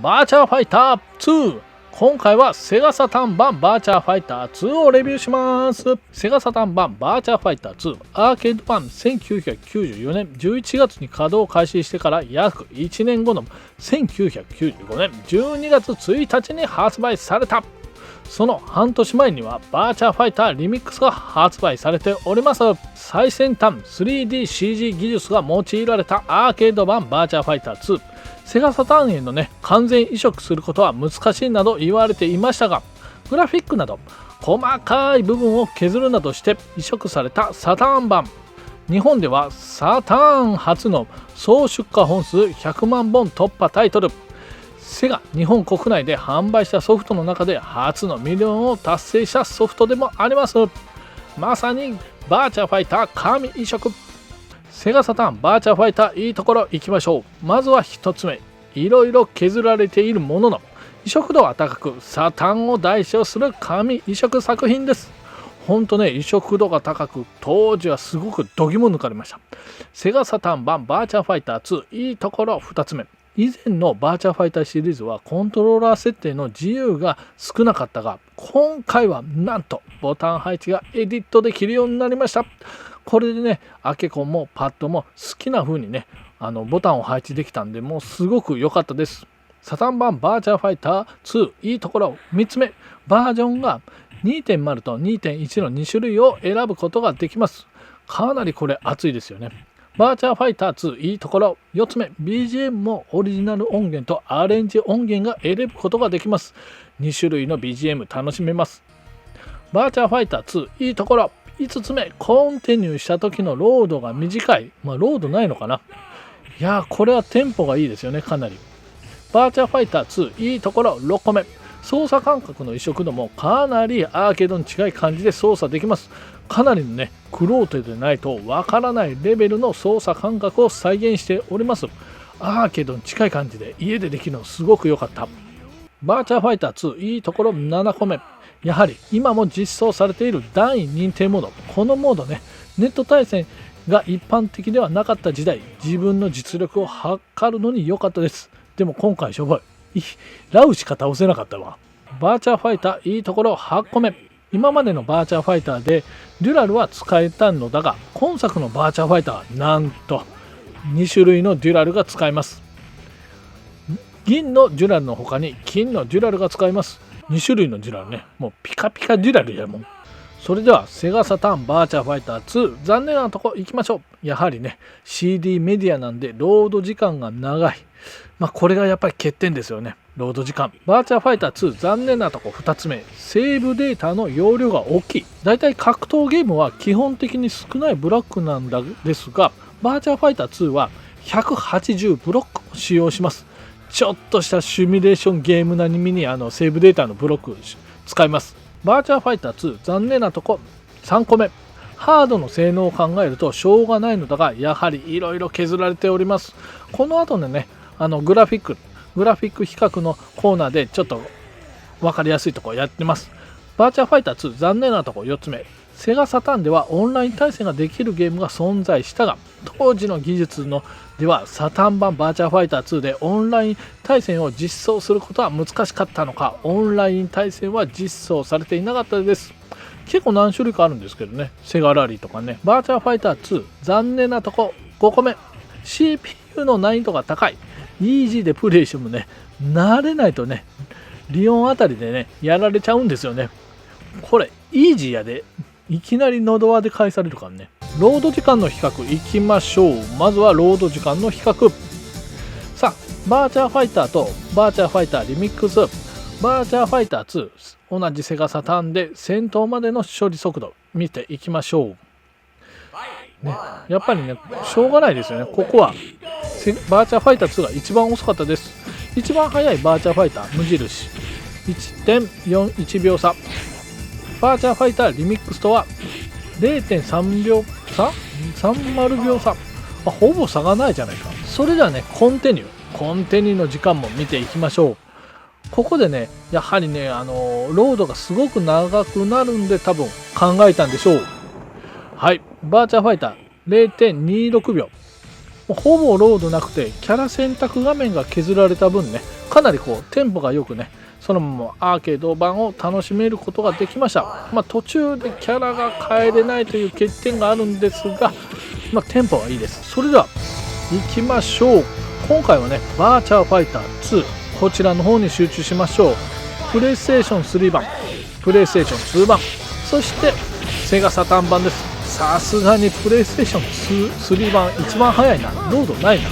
バーチャーファイター2。今回はセガサターン版バーチャーファイター2をレビューします。セガサターン版バーチャーファイター2アーケード版1994年11月に稼働開始してから約1年後の1995年12月1日に発売された。その半年前にはバーチャーファイターリミックスが発売されております。最先端 3DCG 技術が用いられたアーケード版バーチャーファイター2。セガサターンへの完全移植することは難しいなど言われていましたが、グラフィックなど細かい部分を削るなどして移植されたサターン版。日本ではサターン初の総出荷本数100万本突破タイトル。セガ日本国内で販売したソフトの中で初のミリオンを達成したソフトでもあります。まさにバーチャーファイター神移植。セガサターンバーチャーファイターいいところ行きましょう。まずは1つ目、いろいろ削られているものの移植度は高くサターンを代表する神移植作品です。ほんとね、移植度が高く当時はすごく度肝抜かれました。セガサターン版バーチャーファイター2いいところ2つ目、以前のバーチャーファイターシリーズはコントローラー設定の自由が少なかったが、今回はなんとボタン配置がエディットできるようになりました。これでアケコンもパッドも好きな風にボタンを配置できたんで、もうすごく良かったです。サターン版バーチャーファイター2いいところ3つ目、バージョンが 2.0 と 2.1 の2種類を選ぶことができます。かなりこれ熱いですよね。バーチャーファイター2いいところ4つ目、 BGM もオリジナル音源とアレンジ音源が選ぶことができます。2種類の BGM 楽しめます。バーチャーファイター2いいところ5つ目、コンティニューした時のロードが短い。ロードないのかな。いやー、これはテンポがいいですよね、かなり。バーチャーファイター2いいところ6個目、操作感覚の移植度もかなりアーケードに近い感じで操作できます。かなりのクロートでないとわからないレベルの操作感覚を再現しております。アーケードに近い感じで家でできるのすごく良かった。バーチャーファイター2いいところ7個目、やはり今も実装されている段位認定モード。このモードネット対戦が一般的ではなかった時代、自分の実力を測るのに良かったです。でも今回しょぼい。ラウしか倒せなかったわ。バーチャーファイターいいところ8個目、今までのバーチャーファイターでデュラルは使えたのだが、今作のバーチャーファイターはなんと2種類のデュラルが使えます。銀のデュラルの他に金のデュラルが使えます。2種類のデュラルもうピカピカデュラルやもん。それではセガサターンバーチャーファイター2残念なとこ行きましょう。やはりCD メディアなんでロード時間が長い。これがやっぱり欠点ですよね、ロード時間。バーチャーファイター2残念なとこ2つ目、セーブデータの容量が大きい。だいたい格闘ゲームは基本的に少ないブロックなんですが、バーチャーファイター2は180ブロックを使用します。ちょっとしたシミュレーションゲーム並みにセーブデータのブロック使います。バーチャーファイター2残念なとこ3個目、ハードの性能を考えるとしょうがないのだが、やはりいろいろ削られております。この後のグラフィック比較のコーナーでちょっと分かりやすいところやってます。バーチャーファイター2残念なところ4つ目、セガサターンではオンライン対戦ができるゲームが存在したが、当時の技術ではサターン版バーチャーファイター2でオンライン対戦を実装することは難しかったのか、オンライン対戦は実装されていなかったです。結構何種類かあるんですけどセガラリーとかバーチャーファイター2残念なとこ5個目、 CPU の難易度が高い。イージーでプレイしても慣れないとリオンあたりでやられちゃうんですよね。これイージーやでいきなり喉輪で返されるからロード時間の比較いきましょう。まずはロード時間の比較。さあ、バーチャーファイターとバーチャーファイターリミックス。バーチャーファイター2同じセガサターンで戦闘までの処理速度見ていきましょう。やっぱりしょうがないですよね。ここはバーチャーファイター2が一番遅かったです。一番速いバーチャーファイター無印 1.41 秒差。バーチャーファイターリミックスとは 0.3 秒差30秒差、ほぼ差がないじゃないか。それではコンティニューの時間も見ていきましょう。ここでやはりロードがすごく長くなるんで多分考えたんでしょう。はい、バーチャーファイター 0.26 秒。ほぼロードなくてキャラ選択画面が削られた分かなりこうテンポがよくね、そのままアーケード版を楽しめることができました。途中でキャラが変えれないという欠点があるんですが、テンポはいいです。それでは行きましょう。今回はね、バーチャーファイター2、こちらの方に集中しましょう。プレイステーション3版、プレイステーション2版、そしてセガサターン版です。さすがにプレイステーション3版一番早いな、ロードないな。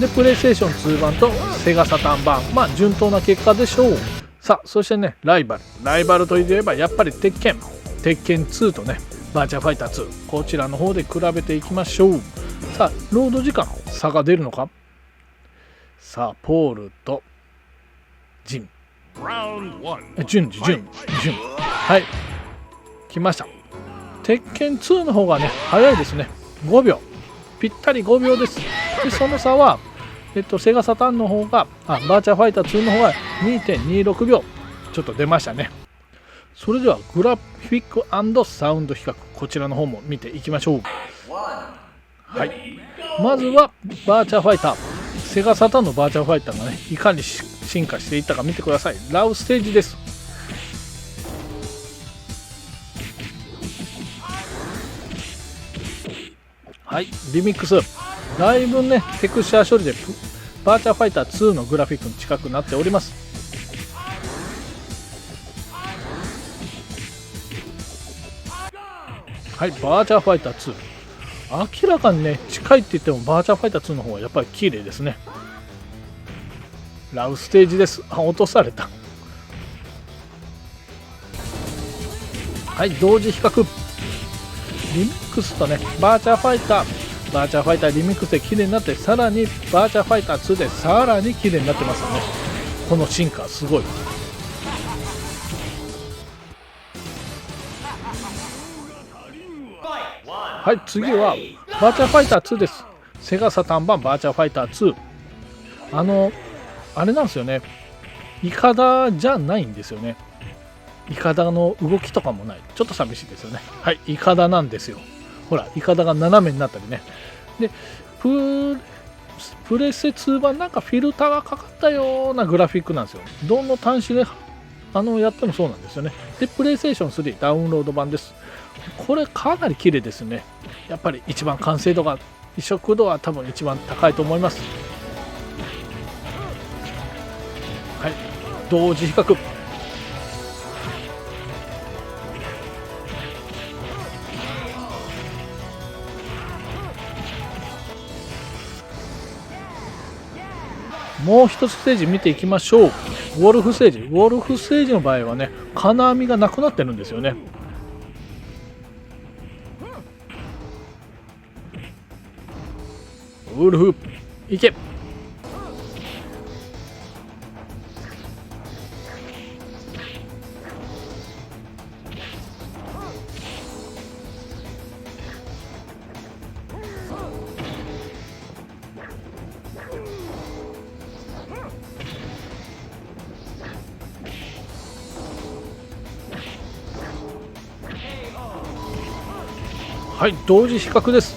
でプレイステーション2版とセガサターン版、順当な結果でしょう。さあそしてね、ライバルといえばやっぱり鉄拳2とね、バーチャーファイター2、こちらの方で比べていきましょう。さあロード時間差が出るのか。さあポールとジン、順はい、来ました。鉄拳2の方がね早いですね。5秒ぴったり5秒です。でその差はセガサターンの方がバーチャーファイター2の方が 2.26 秒ちょっと出ましたね。それではグラフィック&サウンド比較、こちらの方も見ていきましょう。はい、まずはバーチャーファイター、セガサターンのバーチャーファイターがねいかに進化していったか見てください。ラウステージです。はい、リミックスだいぶねテクスチャー処理でバーチャーファイター2のグラフィックに近くなっております。はい、バーチャーファイター2、明らかにね近いって言ってもバーチャーファイター2の方がやっぱり綺麗ですね。ラウステージです。落とされた。はい、同時比較、リミックスとねバーチャーファイターリミックスで綺麗になって、さらにバーチャーファイター2でさらに綺麗になってますよね。この進化すごい。はい、次はバーチャーファイター2です。セガサターン版バーチャーファイター2、あれなんですよね、イカダじゃないんですよね。イカダの動きとかもない、ちょっと寂しいですよね。はい、イカダなんですよ。ほらイカダが斜めになったりね。でプレステ2版なんかフィルターがかかったようなグラフィックなんですよ。どの端子でやってもそうなんですよね。でプレイステーション3ダウンロード版です。これかなり綺麗ですね。やっぱり一番完成度が、移植度は多分一番高いと思います。はい、同時比較、もう一つステージ見ていきましょう。ウォルフステージの場合はね金網がなくなってるんですよね。ウルフいけ。はい、同時比較です。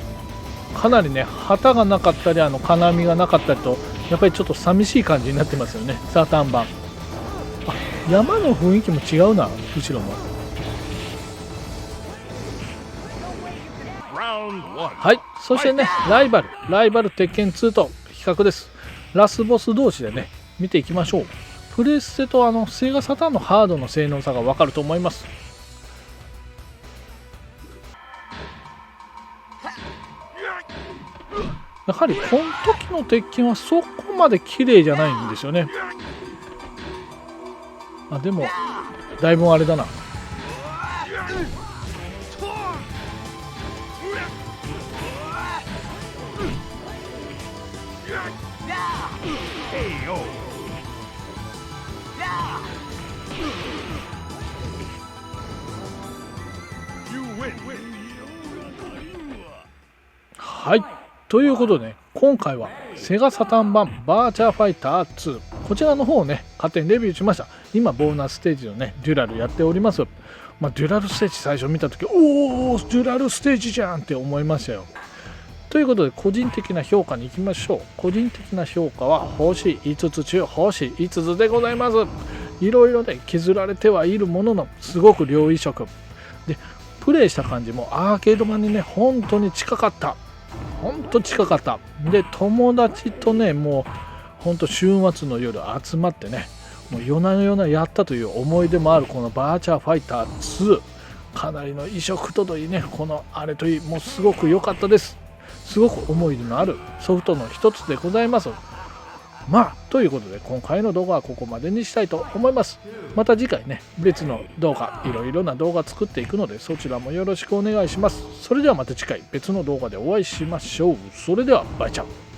かなりね旗がなかったり金網がなかったりとやっぱりちょっと寂しい感じになってますよね。サターン版、山の雰囲気も違うな、後ろも。はい、そしてねライバル鉄拳2と比較です。ラスボス同士でね見ていきましょう。プレステとセガサターンのハードの性能差が分かると思います。やはりこの時の鉄拳はそこまで綺麗じゃないんですよね。でもだいぶあれだな。はい、ということで、今回はセガサターン版バーチャーファイター2、こちらの方をね勝手にレビューしました。今ボーナスステージのねデュラルやっております。デュラルステージ最初見た時、おおデュラルステージじゃんって思いましたよ。ということで個人的な評価に行きましょう。個人的な評価は星5つ中星5つでございます。いろいろね削られてはいるもののすごく両異色で、プレイした感じもアーケード版にね本当に近かった。本当近かったで、友達とねもう本当週末の夜集まってね、もう夜な夜なやったという思い出もあるこのバーチャーファイター2、かなりの異色といいね、このあれといい、もうすごく良かったです。すごく思い出のあるソフトの一つでございます。ということで今回の動画はここまでにしたいと思います。また次回ね別の動画、いろいろな動画作っていくのでそちらもよろしくお願いします。それではまた次回別の動画でお会いしましょう。それではバイチャー。